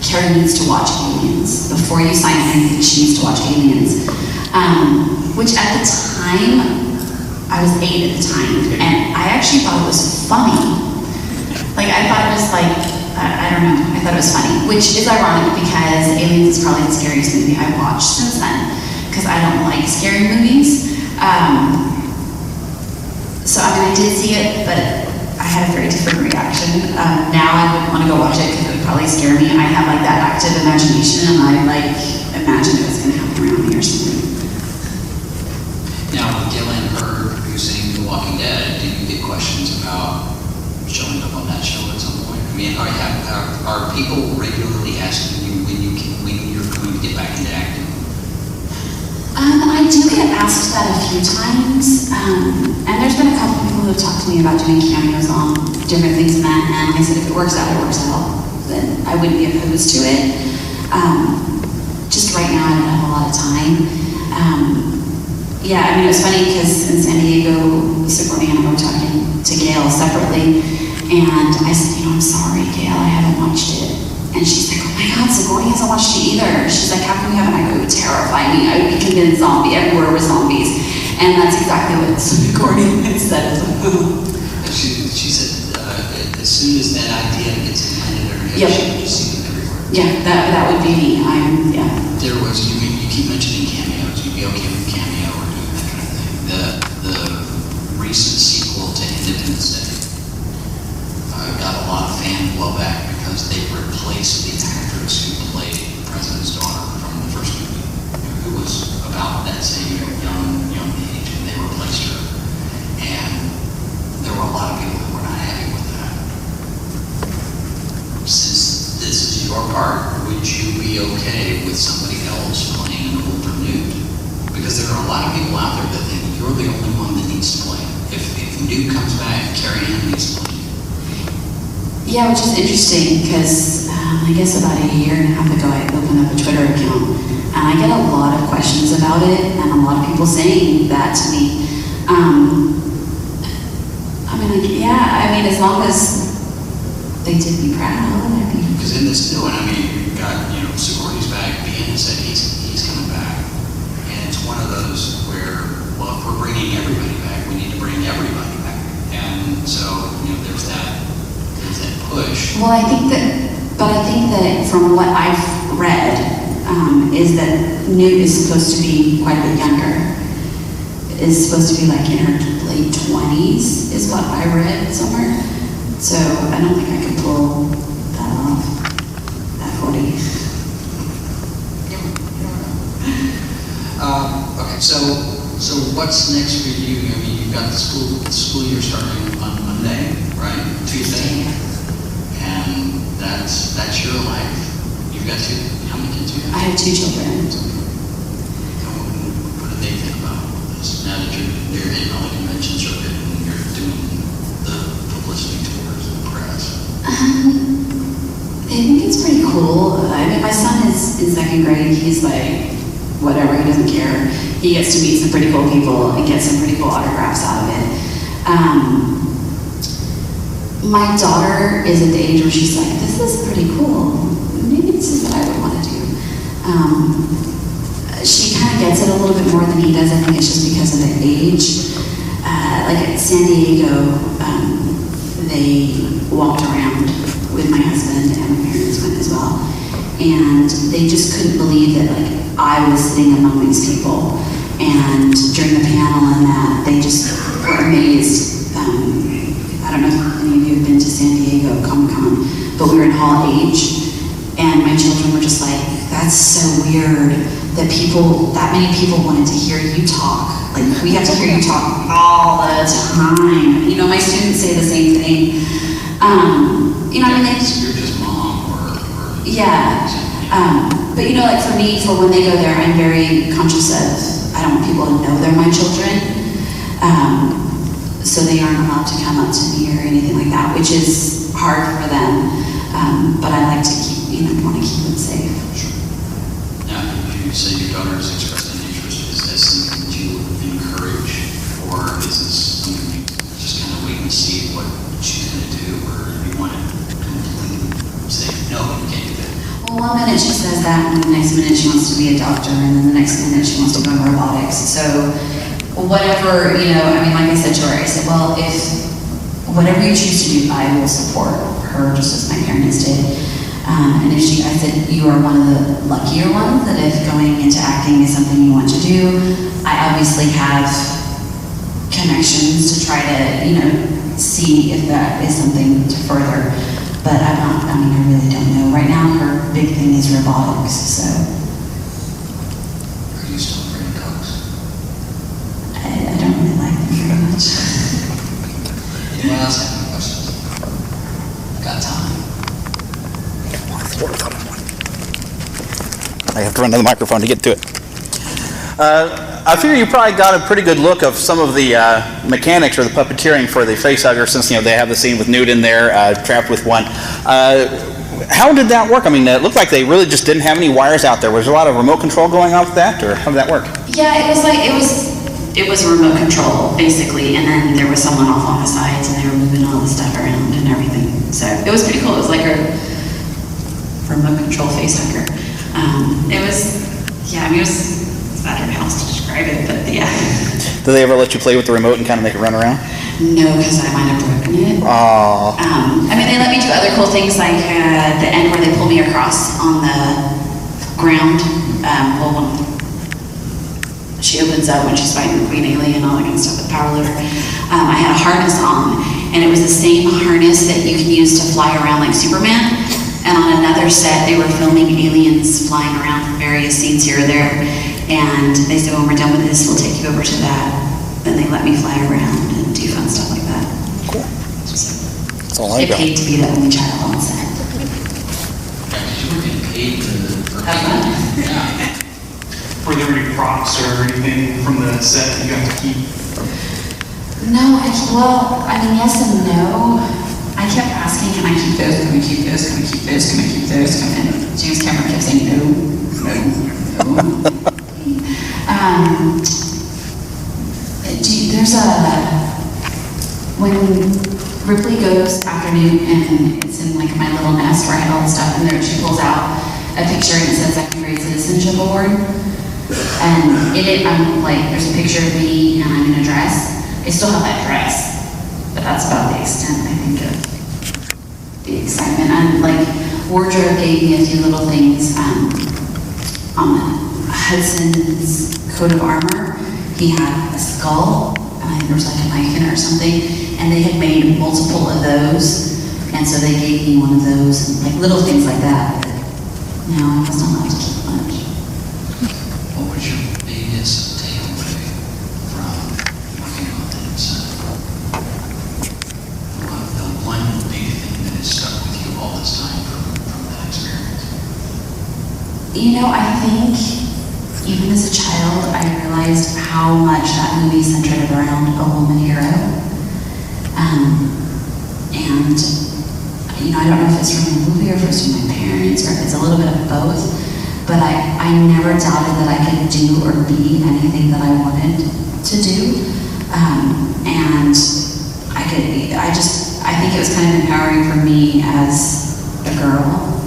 Carrie needs to watch Aliens before you sign anything. She needs to watch Aliens. Which at the time, I was 8 at the time, and I actually thought it was funny. Like, I thought it was like, I don't know, I thought it was funny, which is ironic because Aliens is probably the scariest movie I've watched since then, because I don't like scary movies. So, I did see it, but I had a very different reaction. Now I wouldn't want to go watch it because it would probably scare me. I have like that active imagination, and I like imagine it was going to happen around me or something.
Now, with Gil and her producing The Walking Dead, do you get questions about showing up on that show at some point? Are people regularly asking you when you're going to get back into acting?
I do get asked that a few times, and there's been a couple people who have talked to me about doing cameos on different things in that, and I said if it works out, it works out. Then I wouldn't be opposed to it. Just right now, I don't have a lot of time. Yeah, it was funny because in San Diego, Sigourney and I were talking to Gail separately, and I said, I'm sorry, Gail, I haven't watched it. And she's like, oh my God, Sigourney hasn't watched it either. She's like, how come you haven't? I go, it would terrify me. I would be convinced zombie everywhere with zombies. And that's exactly what Sigourney had said.
She said, as soon as that idea gets implanted in her head, she would just see them everywhere.
Yeah, that would be me.
There was, you keep mentioning cameos. You'd be okay with cameo or doing that kind of thing. The recent sequel to Independence Day got a lot of fan blowback because they replaced the actress who played the president's daughter from the first movie, who was about that same young age, and they replaced her. And there were a lot of people who were not happy with that. Since this is your part, would you be okay with somebody else playing an older Newt? Because there are a lot of people out there that think you're the only one that needs to play it. If Newt comes back, Carrie Henn needs to play it.
Yeah, which is interesting because I guess about a year and a half ago I opened up a Twitter account, and I get a lot of questions about it and a lot of people saying that to me. As long as they did me proud.
Because in this new one, you've got, Sigourney's back, Ian said he's coming back, and it's one of those where, well, if we're bringing everybody back, we need to bring everybody back, and so there's that push.
Well, I think that from what I've read, is that Newt is supposed to be quite a bit younger. Is supposed to be like in her late 20s, is what I read somewhere. So I don't think I could pull that off at 40.
Okay, so what's next for you? You've got the school year starting on Monday, right? Tuesday. And that's your life. You've got how many kids do you have?
I have 2 children.
What do they think about this? Now that you're in all the convention circuit and you're doing the publicity tours and press.
I think it's pretty cool. My son is in 2nd grade. He's like, whatever, he doesn't care. He gets to meet some pretty cool people and get some pretty cool autographs out of it. My daughter is at the age where she's like, this is pretty cool. Maybe this is what I would want to do. she kind of gets it a little bit more than he does. I think it's just because of the age. Like at San Diego, they walked around with my husband and my parents went as well. And they just couldn't believe that like I was sitting among these people. And during the panel and that, they just were amazed. I don't know if any of you have been to San Diego Comic-Con, but we were in Hall H, and my children were just like, that's so weird that that many people wanted to hear you talk. Like, we got to hear you talk all the time. You know, my students say the same thing. You know, I mean,
You're just mom or
yeah. But you know, like for me, for when they go there, I'm very conscious of, I don't want people to know they're my children. So they aren't allowed to come up to me or anything like that, which is hard for them. But I like to keep, want to keep them safe.
Sure. Now, you say your daughter has expressed an interest. Is this something that you encourage, or is this something you just kind of wait and see what she's going to do, or you want to completely say, no, you can't do that?
Well, one minute she says that, and the next minute she wants to be a doctor, and then the next minute she wants to go into robotics. So whatever, I mean, like I said to her, I said, well, if whatever you choose to do, I will support her just as my parents did. And if I said, you are one of the luckier ones, that if going into acting is something you want to do, I obviously have connections to try to, see if that is something to further. But I really don't know. Right now, her big thing is robotics, so.
Are you still afraid of dogs?
I don't really like them very much.
Anyone else have any questions? Got time.
I have to run to the microphone to get to it. I figure you probably got a pretty good look of some of the mechanics or the puppeteering for the facehugger, since they have the scene with Newt in there, trapped with one. How did that work? I mean, it looked like they really just didn't have any wires out there. Was there a lot of remote control going on with that, or how did that work?
Yeah, it was a remote control basically, and then there was someone off on the sides, and they were moving all the stuff around and everything. So it was pretty cool. It was like a remote control facehugger. It was I don't know how else to describe it, but yeah.
Do they ever let you play with the remote and kind of make it run around?
No, because I might have broken it.
Aww.
They let me do other cool things, like the end where they pull me across on the ground. She opens up when she's fighting the Queen Alien and all that kind of stuff with the power loader. I had a harness on, and it was the same harness that you can use to fly around like Superman. And on another set, they were filming aliens flying around from various scenes here or there. And they said, when we're done with this, we'll take you over to that. Then they let me fly around and do fun stuff like that.
Cool.
That's all I got. Paid to be the only child on set.
You were getting paid for
have fun.
Yeah.
Were there any props or anything from the set that you got to keep?
No, yes and no. I kept asking, can I keep those? Can we keep those? Can we keep those? Can we keep those? And James Cameron kept saying no. When Ripley goes after Newt, and it's in like my little nest where I had all the stuff in there, she pulls out a picture and it says Second Grade Citizenship Award. And in it, there's a picture of me and I'm in a dress. I still have that dress, but that's about the extent, I think, of the excitement. And wardrobe gave me a few little things. On Hudson's coat of armor, he had a skull, and there was like a knife in it or something, and they had made multiple of those, and so they gave me one of those, and little things like that. But no, I wasn't allowed to keep much.
What was your biggest takeaway from working on this? The one big thing that has stuck with you all this time from that experience?
I think even as a child, I realized how much that movie centered around a woman hero. I don't know if it's from the movie or if it's from my parents or if it's a little bit of both, but I never doubted that I could do or be anything that I wanted to do. And I think it was kind of empowering for me as a girl.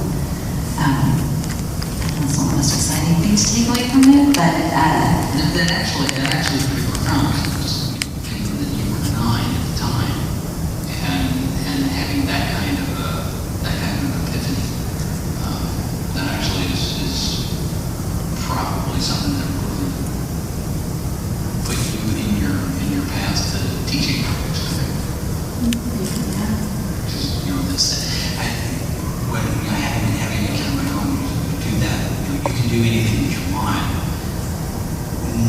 That's one of the most exciting things to take away from it, but
that actually is pretty profound, because thinking that you were 9 at the time, and having that kind of epiphany, that actually is probably something that really put you in your path to teaching projects, I think. Because, that's when having a kind of my own do that, you can do anything that you want,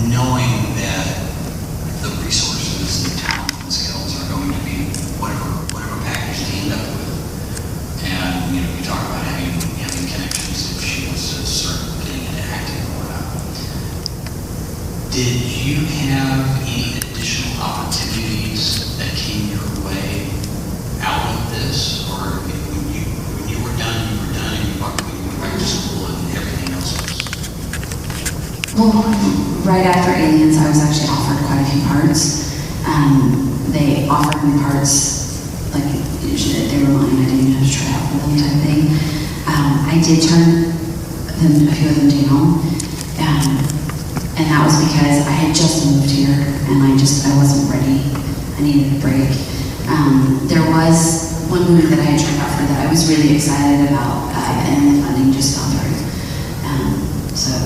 knowing that the resources, the talent, and the skills are going to be whatever package they end up with. And you talk about having connections if she was to start getting into acting or whatnot. Did you have any additional opportunities that came your way out of this, or when you were done, and you went back to school and everything else was?
well, right after Aliens, I was actually offered quite a few parts. They offered me parts, like, they were mine, I didn't have to try out for them type thing. I did turn a few of them down, and that was because I had just moved here, and I wasn't ready. I needed a break. There was one movie that I had tried out for that I was really excited about, and the funding just fell through. So,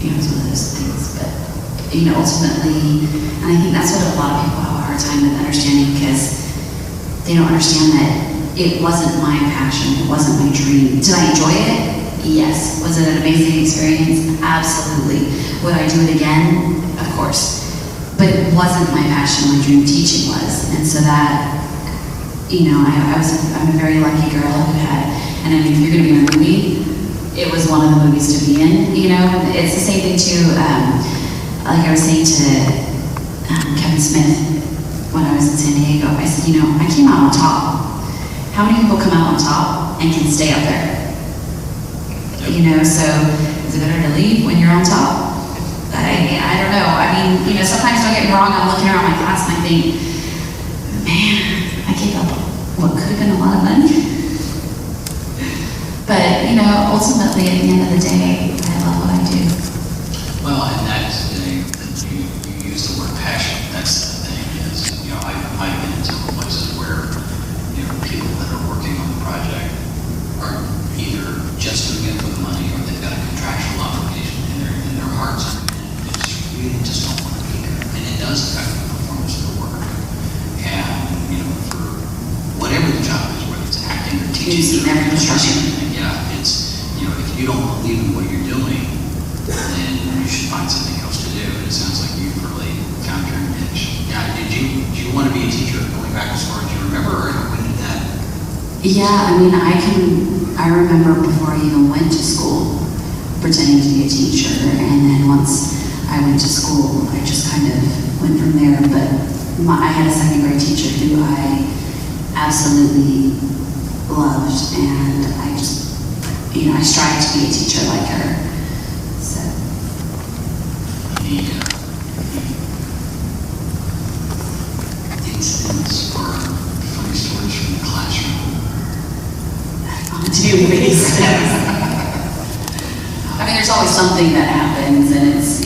it was one of those things. But, ultimately, and I think that's what a lot of people have a hard time with understanding, because they don't understand that it wasn't my passion, it wasn't my dream. Did I enjoy it? Yes. Was it an amazing experience? Absolutely. Would I do it again? Of course. But it wasn't my passion, my dream. Teaching was. And so that, I'm a very lucky girl who had, and I mean, if you're going to be in a movie, it was one of the movies to be in, It's the same thing too, like I was saying to Kevin Smith when I was in San Diego, I said, I came out on top. How many people come out on top and can stay up there? So is it better to leave when you're on top? I don't know. I mean, sometimes, don't get me wrong, I'm looking around my class and I think, man, I gave up what could have been a lot of money. But, ultimately, at the end of the day, I love what I do.
Well, and that's the thing, you use the word passion. That's the thing is, I've been in several places where, people that are working on the project are either just doing it for the money or they've got a contractual obligation in their hearts are in it. They just don't want to be there. And it does affect the performance of the work. And, for whatever the job is, whether it's acting or teaching or construction, if you don't believe in what you're doing, then you should find something else to do. And it sounds like you've really found your niche. Now, did you want to be a teacher going back as far as you remember, or when did that?
Yeah, I mean, I remember before I even went to school pretending to be a teacher, and then once I went to school, I just kind of went from there. But I had a second grade teacher who I absolutely loved, and I just, I strive to be a teacher like her. So.
The incidents or funny stories from the classroom.
Two ways. I mean, there's always something that happens, and it's,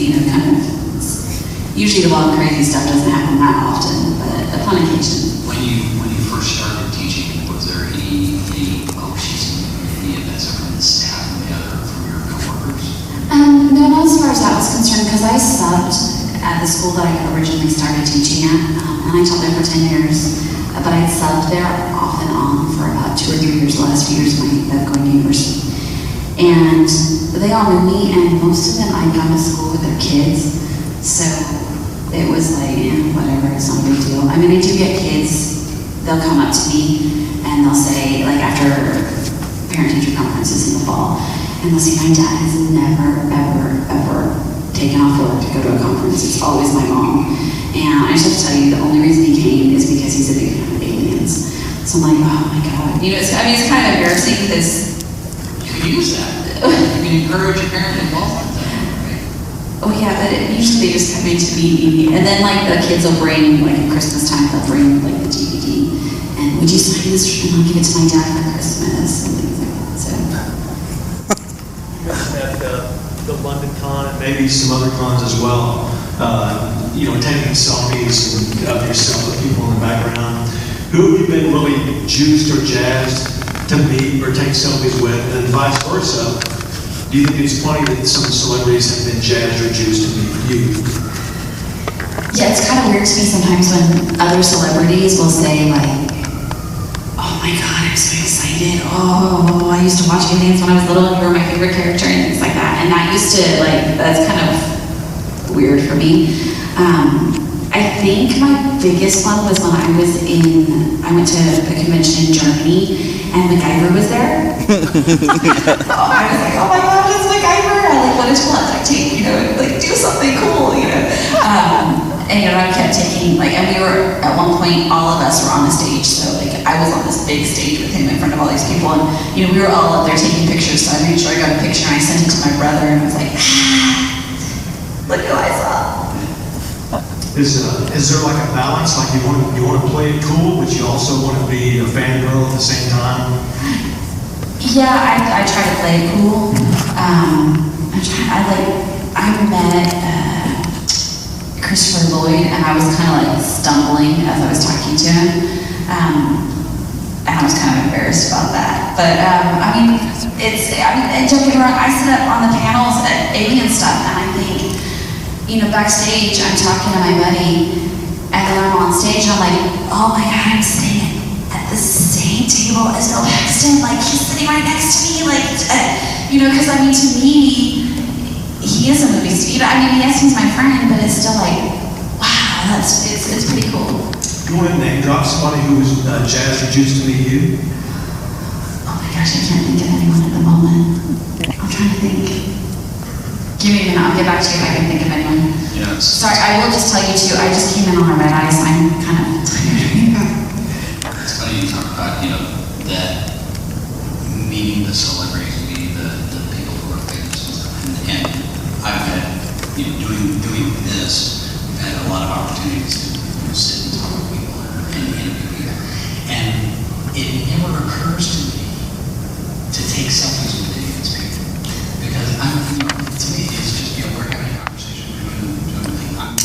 usually the wild crazy stuff doesn't happen that often, but upon occasion.
When you first started teaching, was there any emotions, any of that sort of staff and the other from your coworkers?
No, not as far as that was concerned, because I subbed at the school that I had originally started teaching at, and I taught there for 10 years, but I subbed there off and on for about 2 or 3 years, the last few years of going to university. And they all knew me, and most of them I'd gone to school with their kids, so it was like, whatever, it's not a big deal. I mean, I do get kids, they'll come up to me, and they'll say, like after parent-teacher conferences in the fall, and they'll say, my dad has never, ever taken off work to go to a conference. It's always my mom. And I just have to tell you, the only reason he came is because he's a big fan of Aliens. So I'm like, oh my God. It's kind of embarrassing because...
You can use that. You can encourage your parent involvement then, right?
Oh yeah, but usually they just come in to meet me. And then like the kids will bring, like at Christmas time, they'll bring like the DVD. And would you sign this and I'll give it to my dad for Christmas and things like that. So.
You mentioned that the London Con and maybe some other cons as well. Taking selfies and of yourself with people in the background. Who have you been really juiced or jazzed to meet or take selfies with, and vice versa? Do you think it's funny that some celebrities have been jazzed or juiced to meet you?
Yeah, it's kind of weird to me sometimes when other celebrities will say like, "Oh my God, I'm so excited! Oh, I used to watch you dance when I was little, and you were my favorite character," and things like that. And that used to that's kind of weird for me. I think my biggest one was when I went to a convention in Germany and MacGyver was there. I was like, oh my God, it's MacGyver. I wanted to pull out duct tape, do something cool, And I kept taking, and we were, at one point, all of us were on the stage, so I was on this big stage with him in front of all these people, and we were all up there taking pictures, so I made sure I got a picture, and I sent it to my brother, and I was like, look who I saw.
Is there like a balance? Like you want to play it cool, but you also want to be a fangirl at the same time?
Yeah, I try to play it cool. I met Christopher Lloyd, and I was kind of stumbling as I was talking to him, and I was kind of embarrassed about that. But and don't get me wrong, I sit up on the panels at Alien stuff, and I think, backstage, I'm talking to my buddy, and then I'm on stage, and I'm like, oh my God, I'm sitting at the same table as Bill Paxton, he's sitting right next to me, because to me, he is a movie star. Yes, he's my friend, but it's still wow, it's pretty cool.
You want to name drop somebody who was jazzed or juiced to meet you?
Oh my gosh, I can't think of anyone at the moment. I'm trying to think. Give me a minute, I'll get back to you if I can think of anyone.
Yes.
Sorry, I will just tell you too, I just came in on a red eye, so I'm kind of tired.
It's funny you talk about, that meeting the celebrities, meeting the people who are famous and I've had, doing this, I've had a lot of opportunities to sit and talk with people and interview people. And it never occurs to me to take selfies with any of these people. Because to me, it's just, we're having a conversation, we're doing I'm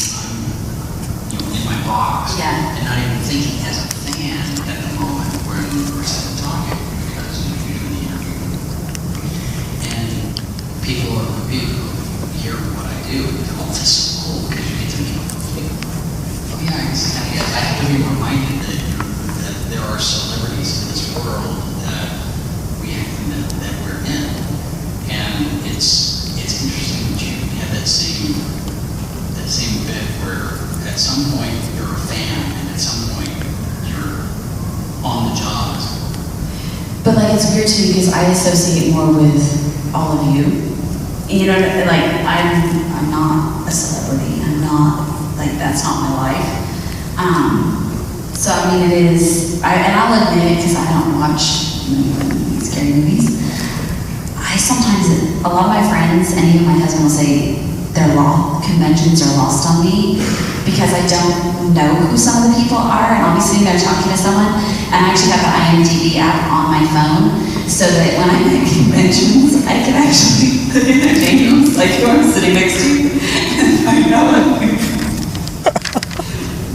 in my box,
yeah.
And not even thinking as a fan at the moment where we're sitting talking, because you're doing the interview. And people hear what I do, and oh, this is cool, because you get to meet people. Oh yeah, I have to be reminded that there are celebrities in this world that we're in. And it's interesting that you have that same bit where at some point you're a fan and at some point you're on the job.
But it's weird too because I associate more with all of you. I'm not a celebrity. I'm not that's not my life. So it is. And I'll admit it because I don't watch scary movies. A lot of my friends and even my husband will say their conventions are lost on me because I don't know who some of the people are, and I'll be sitting there talking to someone, and I actually have the IMDb app on my phone so that when I'm at conventions, I can actually put in their names, who I'm sitting next to, and I know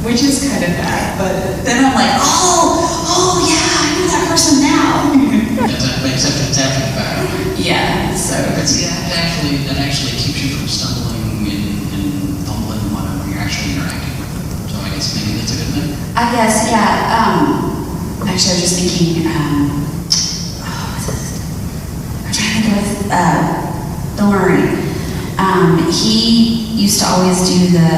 which is kind of bad, but then I'm like, oh yeah, I know that person now.
Except it's after the fact.
Yeah, so
that actually keeps you from stumbling and fumbling and whatever you're actually interacting with them. So I guess maybe that's a good thing.
I guess, yeah. Actually, I was just thinking, I'm trying to think of Bill Murray. He used to always do the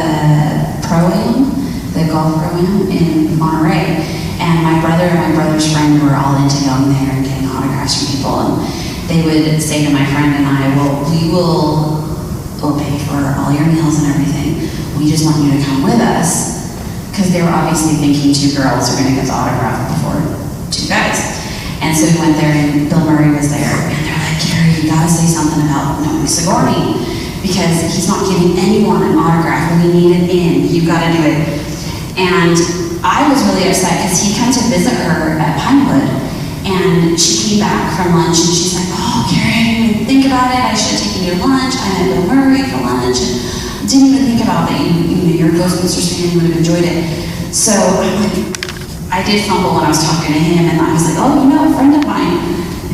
pro-am, the golf pro-am in Monterey. And my brother and my brother's friend were all into going there and getting autographs from people. And they would say to my friend and I, well, we'll pay for all your meals and everything. We just want you to come with us. Because they were obviously thinking two girls are going to get the autograph before two guys. And so we went there and Bill Murray was there. And they're like, Carrie, you got to say something about Noe Sigourney. Because he's not giving anyone an autograph and we need it in. You got to do it. And I was really upset because he came to visit her at Pinewood, and she came back from lunch and she's like, oh, Carrie, I didn't even think think about it. I should have taken you to lunch. I met Bill Murray for lunch. And didn't even think about that. You're a Ghostbusters fan, you would have enjoyed it. So I did fumble when I was talking to him, and I was like, oh, a friend of mine.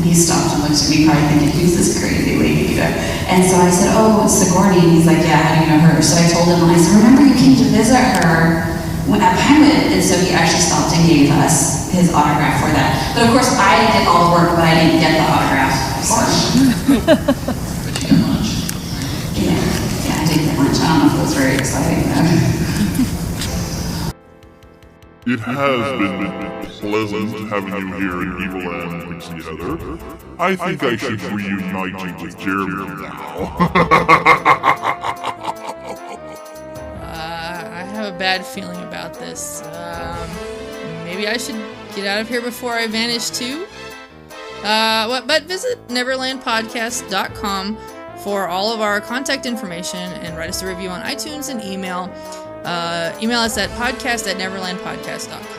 And he stopped and looked at me, probably thinking, who's this crazy lady? And so I said, oh, it's Sigourney. And he's like, yeah, how do you know her? So I told him, and I said, remember you came to visit her at Pilot? And so he actually stopped and gave us his autograph for that. But of course, I did all the work, but I didn't get the autograph. So.
But you got lunch.
Yeah, I did get lunch. I don't know if it was very exciting, though.
It has been pleasant having you here in Evil and Pixie Heather. I think I should reunite you with Jeremy now.
I have a bad feeling about this. Maybe I should get out of here before I vanish too. But visit neverlandpodcast.com for all of our contact information and write us a review on iTunes and email. Email us at podcast@neverlandpodcast.com.